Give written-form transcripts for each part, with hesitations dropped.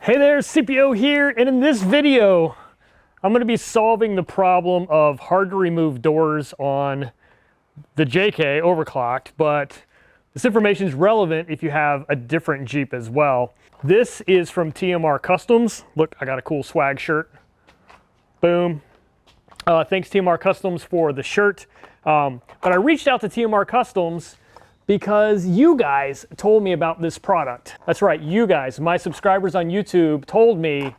Hey there, CPO here, and in this video, I'm going to be solving the problem of hard to remove doors on the JK overclocked, but this information is relevant if you have a different Jeep as well. This is from TMR Customs. Look, I got a cool swag shirt. Boom. Thanks TMR Customs for the shirt. But I reached out to TMR Customs because you guys told me about this product. That's right, you guys, my subscribers on YouTube told me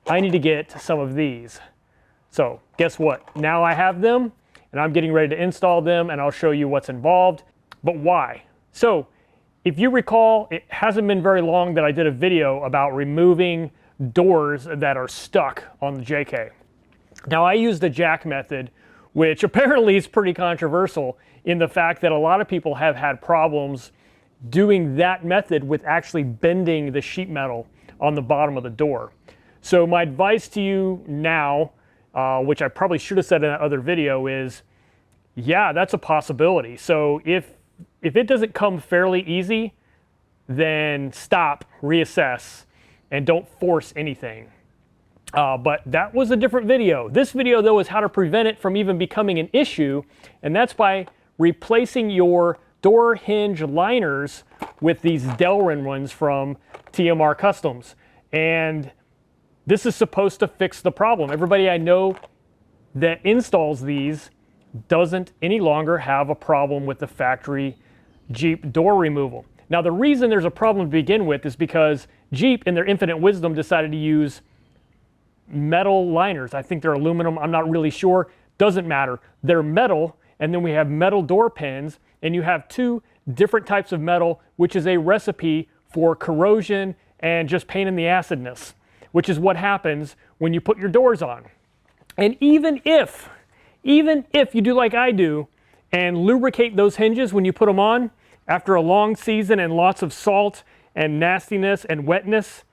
I need to get some of these. So guess what? Now I have them and I'm getting ready to install them, and I'll show you what's involved. But why? So if you recall, it hasn't been very long that I did a video about removing doors that are stuck on the JK. Now I use the jack method, which apparently is pretty controversial in the fact that a lot of people have had problems doing that method with actually bending the sheet metal on the bottom of the door. So my advice to you now, which I probably should have said in that other video, is yeah, that's a possibility. So if it doesn't come fairly easy, then stop, reassess, and don't force anything. But that was a different video. This video though is how to prevent it from even becoming an issue, and that's by replacing your door hinge liners with these Delrin ones from TMR Customs. And this is supposed to fix the problem. Everybody I know that installs these doesn't any longer have a problem with the factory Jeep door removal. Now the reason there's a problem to begin with is because Jeep in their infinite wisdom decided to use metal liners. I think they're aluminum, I'm not really sure, doesn't matter. They're metal, and then we have metal door pins, and you have two different types of metal, which is a recipe for corrosion and just pain in the acidness, which is what happens when you put your doors on. And even if you do like I do and lubricate those hinges when you put them on, after a long season and lots of salt and nastiness and wetness,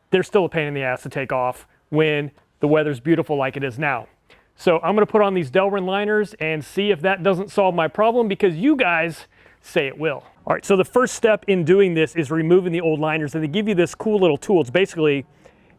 they're still a pain in the ass to take off when the weather's beautiful like it is now. So I'm going to put on these Delrin liners and see if that doesn't solve my problem, because you guys say it will. All right, so the first step in doing this is removing the old liners, and they give you this cool little tool. It's basically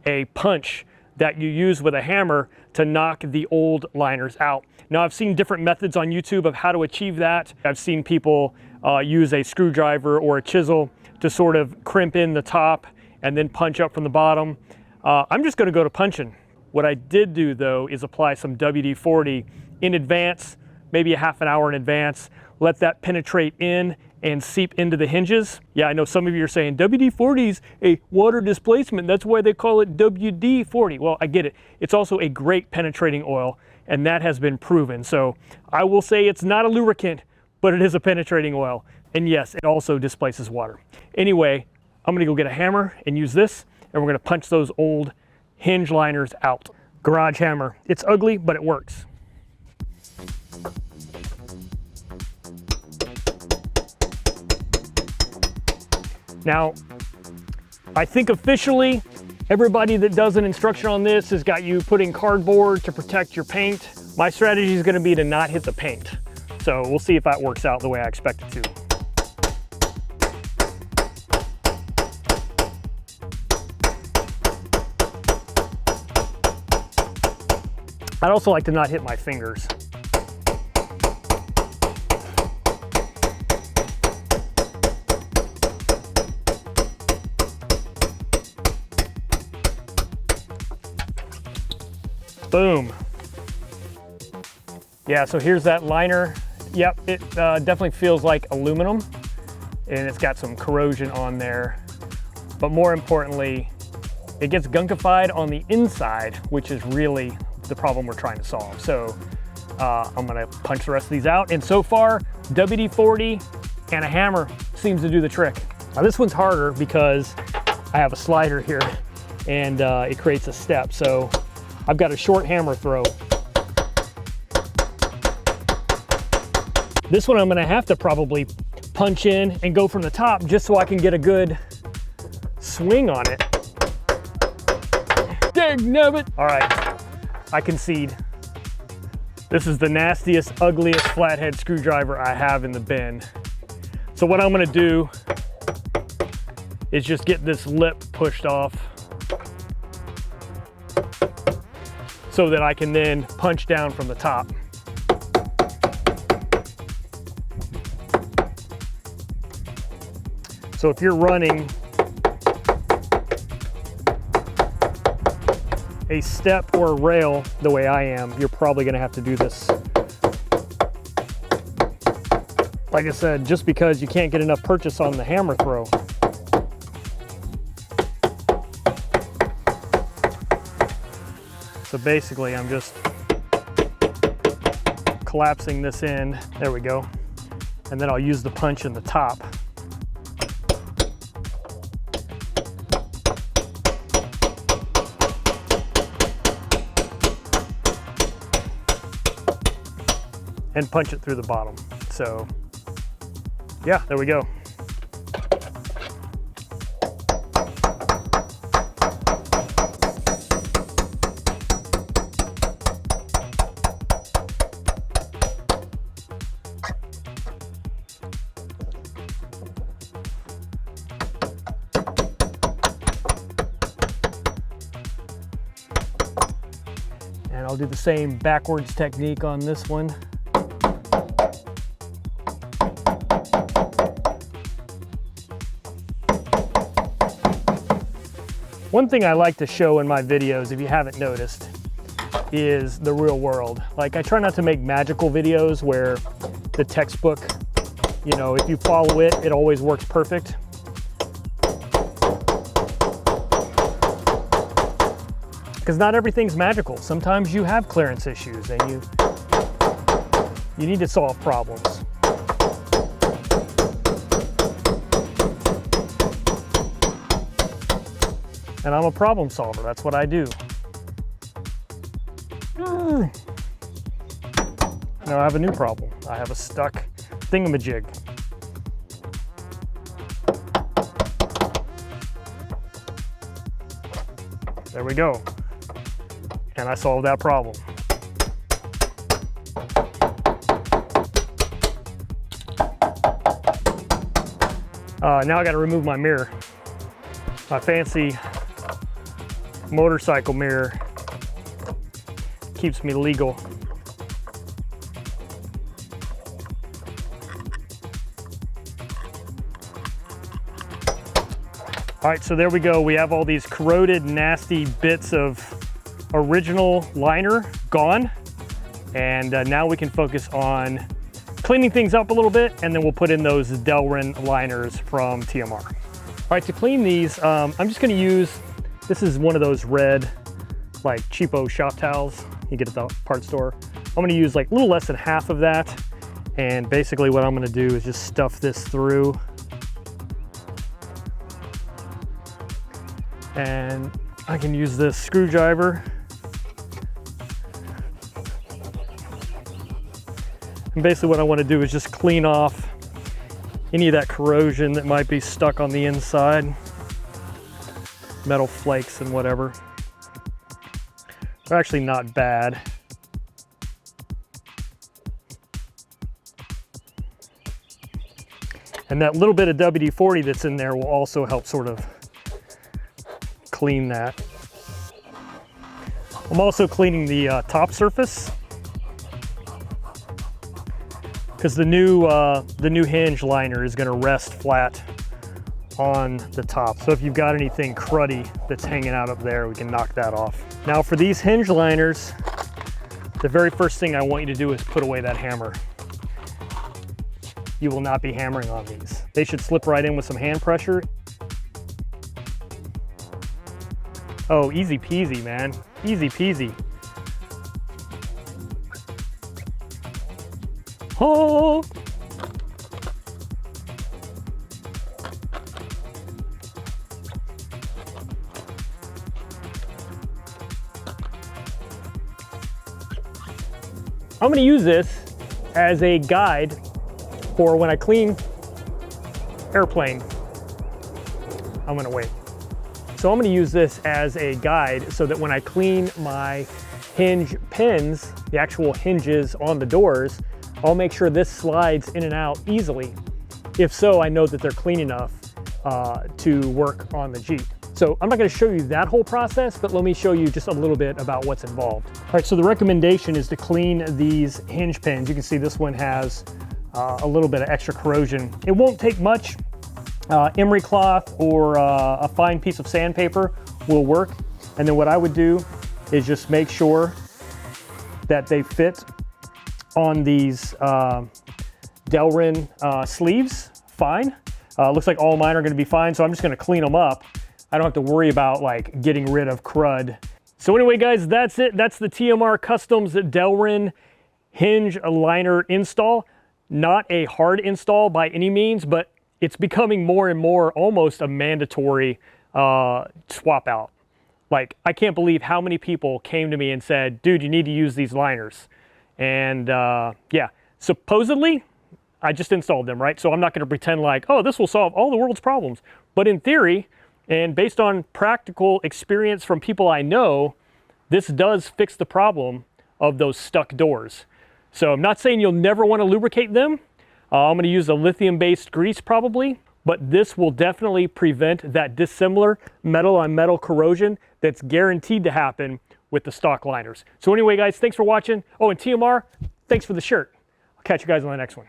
a punch that you use with a hammer to knock the old liners out. Now I've seen different methods on YouTube of how to achieve that. I've seen people use a screwdriver or a chisel to sort of crimp in the top and then punch up from the bottom. I'm just going to go to punching. What I did do though is apply some WD-40 in advance, maybe a half an hour in advance, let that penetrate in and seep into the hinges. Yeah, I know some of you are saying WD-40 is a water displacement, that's why they call it WD-40. Well, I get it. It's also a great penetrating oil, and that has been proven. So I will say it's not a lubricant, but it is a penetrating oil. And yes, it also displaces water. Anyway, I'm gonna go get a hammer and use this, and we're gonna punch those old hinge liners out. Garage hammer. It's ugly, but it works. Now, I think officially, everybody that does an instruction on this has got you putting cardboard to protect your paint. My strategy is gonna be to not hit the paint. So we'll see if that works out the way I expect it to. I'd also like to not hit my fingers. Boom. Yeah, so here's that liner. Yep, it definitely feels like aluminum, and it's got some corrosion on there. But more importantly, it gets gunkified on the inside, which is really the problem we're trying to solve. So I'm gonna punch the rest of these out, and so far WD-40 and a hammer seems to do the trick. Now this one's harder because I have a slider here, and it creates a step, so I've got a short hammer throw. This one I'm gonna have to probably punch in and go from the top just so I can get a good swing on it. Dagnabbit! All right. I concede. This is the nastiest, ugliest flathead screwdriver I have in the bin. So what I'm gonna do is just get this lip pushed off so that I can then punch down from the top. So if you're running a step or a rail the way I am, you're probably gonna have to do this. Like I said, just because you can't get enough purchase on the hammer throw. So basically I'm just collapsing this in, there we go. And then I'll use the punch in the top. And punch it through the bottom. So yeah, there we go. And I'll do the same backwards technique on this one. One thing I like to show in my videos, if you haven't noticed, is the real world. Like, I try not to make magical videos where the textbook, you know, if you follow it, it always works perfect. Because not everything's magical. Sometimes you have clearance issues and you need to solve problems. And I'm a problem solver, that's what I do. Now I have a new problem. I have a stuck thingamajig. There we go. And I solved that problem. Now I gotta remove my mirror. My fancy motorcycle mirror keeps me legal. All right, so there we go. We have all these corroded, nasty bits of original liner gone. And now we can focus on cleaning things up a little bit, and then we'll put in those Delrin liners from TMR. All right, to clean these, I'm just gonna use, this is one of those red, like cheapo shop towels you get at the parts store. I'm gonna use like a little less than half of that. And basically what I'm gonna do is just stuff this through. And I can use this screwdriver. And basically what I want to do is just clean off any of that corrosion that might be stuck on the inside. Metal flakes and whatever. They're actually not bad. And that little bit of WD-40 that's in there will also help sort of clean that. I'm also cleaning the top surface, because the new hinge liner is going to rest flat on the top. So if you've got anything cruddy that's hanging out up there, we can knock that off. Now for these hinge liners, the very first thing I want you to do is put away that hammer. You will not be hammering on these. They should slip right in with some hand pressure. Oh, easy peasy, man. Easy peasy. Oh! I'm going to use this as a guide for when I clean airplane. I'm going to wait. So I'm going to use this as a guide so that when I clean my hinge pins, the actual hinges on the doors, I'll make sure this slides in and out easily. If so, I know that they're clean enough to work on the Jeep. So I'm not going to show you that whole process, but let me show you just a little bit about what's involved. All right, so the recommendation is to clean these hinge pins. You can see this one has a little bit of extra corrosion. It won't take much. Emery cloth or a fine piece of sandpaper will work. And then what I would do is just make sure that they fit on these Delrin sleeves fine. Looks like all mine are gonna be fine, so I'm just gonna clean them up. I don't have to worry about like getting rid of crud. So anyway, guys, that's it. That's the TMR Customs Delrin hinge liner install. Not a hard install by any means, but it's becoming more and more almost a mandatory swap out. Like, I can't believe how many people came to me and said, dude, you need to use these liners. And yeah, supposedly, I just installed them, right? So I'm not gonna pretend like, oh, this will solve all the world's problems. But in theory, and based on practical experience from people I know, this does fix the problem of those stuck doors. So I'm not saying you'll never wanna lubricate them. I'm gonna use a lithium-based grease probably, but this will definitely prevent that dissimilar metal on metal corrosion that's guaranteed to happen with the stock liners. So anyway, guys, thanks for watching. Oh, and TMR, thanks for the shirt. I'll catch you guys on the next one.